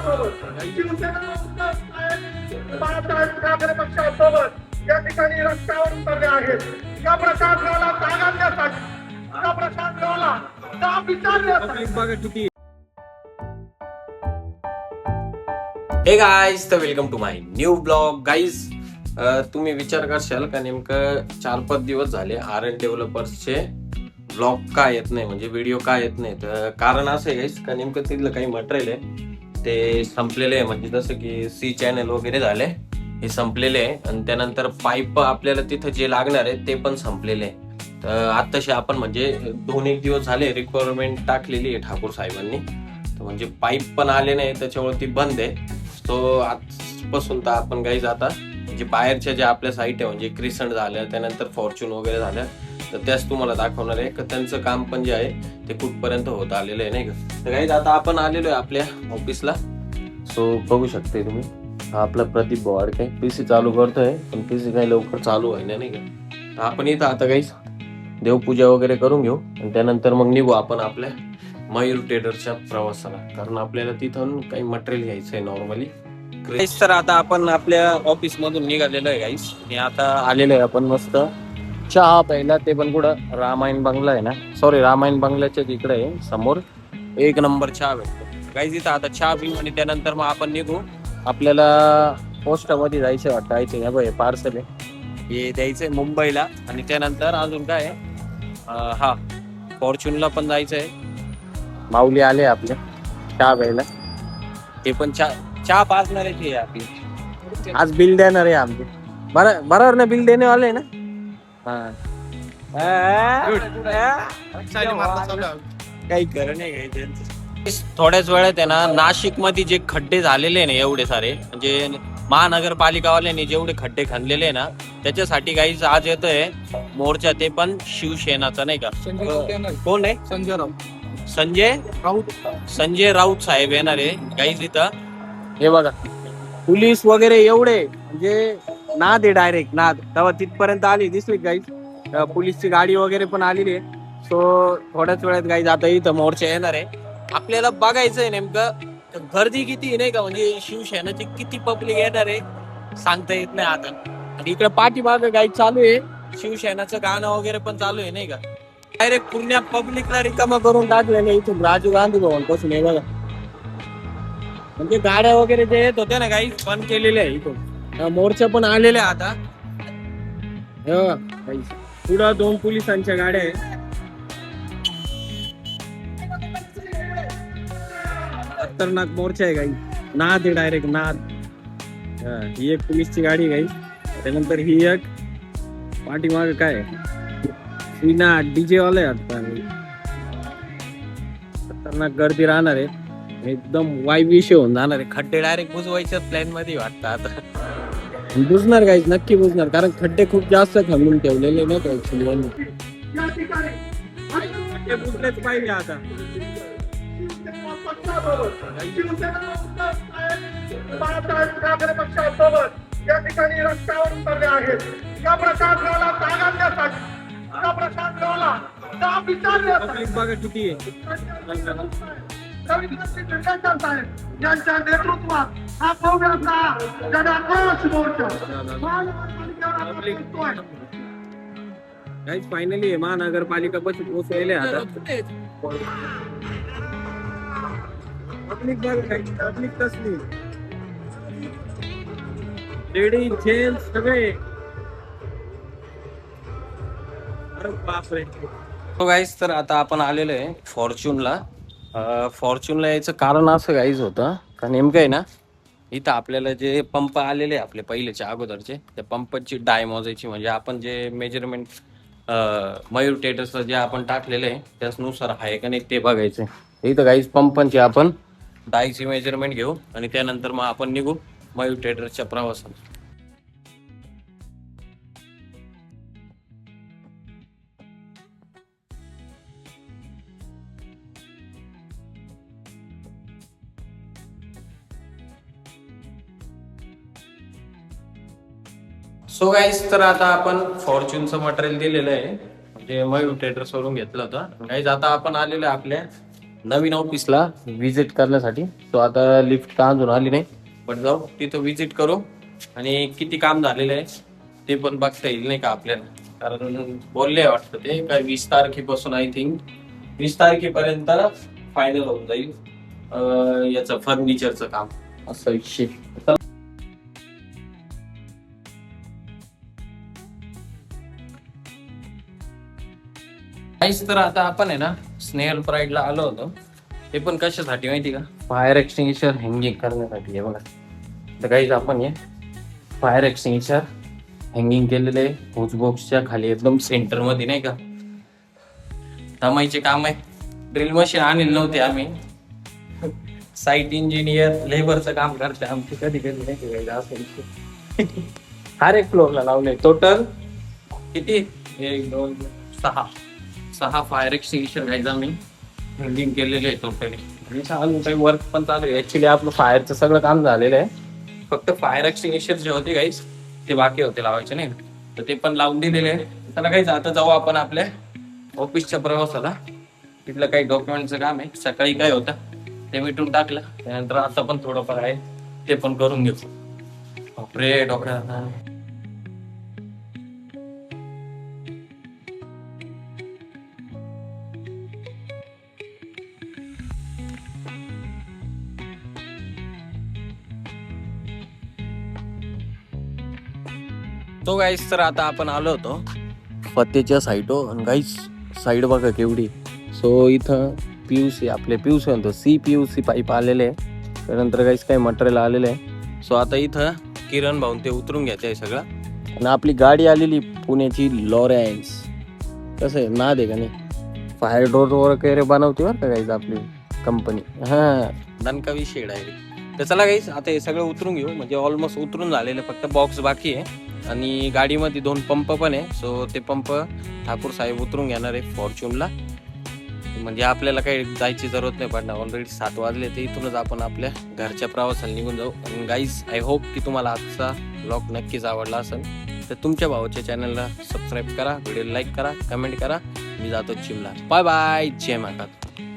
पक्षासोबत शिवसेना बाळासाहेब ठाकरे पक्षासोबत या ठिकाणी रस्त्यावर उतरले आहेत. या प्रशासनाला जाग आणण्यासाठी, या प्रशासनाला जाब विचारण्यासाठी. हे गाईज, तर welcome to my new blog. Guys, तुम्ही विचार करशाल का नेमकं 4-5 दिवस झाले RN डेव्हलपर्सचे ब्लॉग का येत नाही, म्हणजे व्हिडिओ का येत नाही. तर कारण असं आहे गाईज का नेमकं तिथलं काही मटेरियल आहे ते संपलेले आहे. म्हणजे जसं की C चॅनल वगैरे झाले हे संपलेले आहे, आणि त्यानंतर पाईप आपल्याला तिथं जे लागणार आहे ते पण संपलेले आहे. तर आत्ताशी आपण म्हणजे 2-1 दिवस झाले रिक्वायरमेंट टाकलेली आहे ठाकूर साहेबांनी. तर म्हणजे पाईप पण आले नाही, त्याच्यामुळे ती बंद आहे. तो आजपासून तर आपण गाईज आता म्हणजे बाहेरच्या ज्या आपल्या साईट आहे म्हणजे क्रिसंट झाल्या, त्यानंतर फॉर्च्यून वगैरे झाल्या, तर त्याच तुम्हाला दाखवणार आहे. त्यांचं काम पण जे आहे ते कुठपर्यंत होत आलेलं आहे, नाही का. तर गाईज आता आपण आलेलो आहे आपल्या ऑफिसला. सो बघू शकते तुम्ही, हा आपला प्रदीप बोवाड काही PC चालू करतोय, पण PC काही लवकर चालू आहे नाही का. तर आपण इथं आता गाईज देवपूजा वगैरे करून घेऊ, आणि त्यानंतर मग निघू आपण आपल्या मयूर ट्रेडरच्या प्रवासाला, कारण आपल्याला तिथून काही मटेरियल घ्यायचं आहे नॉर्मली. तर आता आपण आपल्या ऑफिस मधून निघालेलो आहे गाईस, आणि आता आलेलो आहे आपण मस्त चहा प्यायला. ते पण कुठं, रामायण बंगला आहे ना, सॉरी रामायण बंगल्याच्या तिकडे आहे समोर, 1 नंबर चहा भेटतो गाईस इथं. आता चहा पिऊ आणि त्यानंतर मग आपण निघू. आपल्याला पोस्टामध्ये जायचं वाटतं, आहे बघ पार्सल आहे हे द्यायचंय मुंबईला, आणि त्यानंतर अजून काय आहे, हा फॉर्च्यूनला पण जायचं आहे. माऊली आले आपल्या चहा प्यायला, ते पण चहा पाजणार आहे ते आपली. आज बिल देणार आहे आमचे, बरोबर ना, बिल देणे वाले ना. काही खरं नाही काही त्यांचं. थोड्याच वेळात आहे ना, नाशिक मध्ये जे खड्डे झालेले ना एवढे सारे, म्हणजे महानगरपालिकावाल्यांनी जेवढे खड्डे खणलेले आहे ना, त्याच्यासाठी गाईज आज येतोय मोर्चा, ते पण शिवसेनाचा नाही का. कोण आहे? संजय राऊत साहेब येणार आहे गाईज इथं. हे बघा पोलीस वगैरे एवढे, म्हणजे नाद आहे, डायरेक्ट नाद. तेव्हा तिथपर्यंत आली दिसली गाईज, पोलीसची गाडी वगैरे पण आलेली आहे. सो थोड्याच वेळात गाईज आता इथं मोर्चा येणार आहे. आपल्याला बघायचंय नेमकं गर्दी किती नाही का, म्हणजे शिवसेनेची किती पब्लिक येणार आहे सांगता येत नाही आता. आणि इकडे पाठीमागं गाईज चालू आहे, शिवसेनाचं गाणं वगैरे पण चालू आहे नाही का. डायरेक्ट पुण्या पब्लिकला रिकामा करून टाकलेलं इथून राजीव गांधी भवन पासून. हे बघा, म्हणजे गाड्या वगैरे जे येत होत्या ना काही बंद केलेले आहे इथून. मोर्चा पण आलेले आता. पुढं 2 पोलिसांच्या गाड्या आहेत. खतरनाक मोर्चा आहे काही, नाद आहे डायरेक्ट नाद. ही एक पोलीसची गाडी काही, त्यानंतर ही एक पाठीमाग काय DJ वाले आता. खतरनाक गर्दी राहणार आहे, एकदम वाईविषय होऊन जाणार आहे. खड्डे डायरेक्ट बुजवायच्या प्लॅन मध्ये वाटतं आता. बुजणार काहीच नक्की बुजणार, कारण खड्डे खूप जास्त खणून ठेवलेले नाही का ऍक्च्युली. बुजलेच पाहिजे आता. बाळासाहेब ठाकरे पक्षासोबत या ठिकाणी रस्त्यावर उतरले आहेत. या प्रशासनाला जाग आणण्यासाठी, या प्रशासनाला जाब विचारण्यासाठी बघा किती आहे. रवींद्रसिंह धंगेकर साहेब यांच्या नेतृत्वात हा भव्य असा जनाक्रोश मोर्चा महानगरपालिकेवर आपण दिसतोय. गाईज फायनली महानगरपालिका पाशी पोहोचलेले आता. पब्लिक बघा, पब्लिक कसली, लेडीज जेंट्स सगळे. अरे बापरे. गाईज तर आता आपण आलेलो आहे फॉर्च्यूनला. फॉर्च्यूनला यायचं कारण असं गाईज होतं का नेमकं आहे ना, इथं आपल्याला जे पंप आलेले आपले पहिलेच्या अगोदरचे, त्या पंपाची डाय मोजायची. म्हणजे आपण जे मेजरमेंट मयूर ट्रेडर्सला जे आपण टाकलेलं आहे त्यानुसार आहे का नाही ते बघायचं. इथं गाईज पंपांची आपण डायची मेजरमेंट घेऊ, आणि त्यानंतर मग आपण निघू मयूर ट्रेडर्सच्या प्रवासाला. सो गाईज, तर आता आपण फॉर्च्यूनचं मटेरियल दिलेलं आहे, म्हणजे मयूर ट्रेडर्स वरून घेतलं होतं. गाईज आता आपण आलेलो आहे आपल्या नवीन ऑफिसला व्हिजिट करण्यासाठी. तो आता लिफ्ट का अजून आली नाही, पण जाऊ तिथं व्हिजिट करू आणि किती काम झालेलं आहे ते पण बघता येईल नाही का आपल्याला. कारण बोलले वाटतं ते काय 20 तारखेपासून आय थिंक 20 तारखेपर्यंत फायनल होऊन जाईल याचं फर्निचरचं काम, असं विषय. तर आता आपण आहे ना स्नेहल प्राईडला आलो होतो. ते पण कशासाठी माहिती का, फायर एक्सटिंग्विशर हँगिंग करण्यासाठी. हे बघा तर काहीच आपण हे फायर एक्सटिंग्विशर हँगिंग केलेले होच बॉक्सच्या खाली एकदम सेंटर मध्ये नाही का. दमाईचे काम आहे. ड्रिल मशीन आणले नव्हते आम्ही, साईट इंजिनियर लेबरचं काम करते आमचे कधी कधी नाही का असं. हर एक फ्लोअरला लावले टोटल किती 1 2 6 फायर एक्सटिंग्विशर घ्यायचं आम्ही हँगिंग केलेले आहे टोटली. अजून काही वर्क पण चालू आहे. ऍक्च्युली आपलं फायरचं सगळं काम झालेलं आहे, फक्त फायर एक्सटिंग्विशर जे होते गाईस ते बाकी होते लावायचे नाही, तर ते पण लावून दिलेले आहे. त्याला काही आता जाऊ आपण आपल्या ऑफिसच्या प्रवासाला. तिथलं काही डॉक्युमेंटचं काम आहे, सकाळी काय होतं ते मिटून टाकलं, त्यानंतर आता पण थोडंफार आहे ते पण करून घेऊ. बापरे डोक्याला. तो गाईस तर आता आपण आलो होतो फतेच्या साईडवर. आणि गाईस साईड बघा केवढी. सो इथं PUC आपले PUC म्हणतो CPUC पाईप आलेले आहे. त्यानंतर गाईस काही मटेरियल आलेलं आहे. सो आता इथं किरण भाऊन ते उतरून घ्यायचं आहे सगळं. आणि आपली गाडी आलेली पुण्याची लॉरेन्स. कसं आहे नाद आहे का नाही, फायर डोर वगैरे बनवते बरं का गाईस आपली कंपनी. हां दणका विषय डायरेक्ट. तर चला गाईस आता हे सगळं उतरून घेऊ. म्हणजे ऑलमोस्ट उतरून झालेलं, फक्त बॉक्स बाकी आहे. आणि गाडीमध्ये 2 पंप पण आहे. सो ते पंप ठाकूर साहेब उतरून घेणार आहे फॉर्च्यूनला. म्हणजे आपल्याला काही जायची जरूरत नाही पडणार. ऑलरेडी 7 वाजले, ते इथूनच आपण आपल्या घरच्या प्रवासाला निघून जाऊ. आणि गाईज आय होप की तुम्हाला आजचा व्लॉग नक्कीच आवडला असेल. तर तुमच्या भावाच्या चॅनलला सबस्क्राईब करा, व्हिडिओ लाईक करा, कमेंट करा. मी जातो जिमला. बाय बाय, जय महाकाल.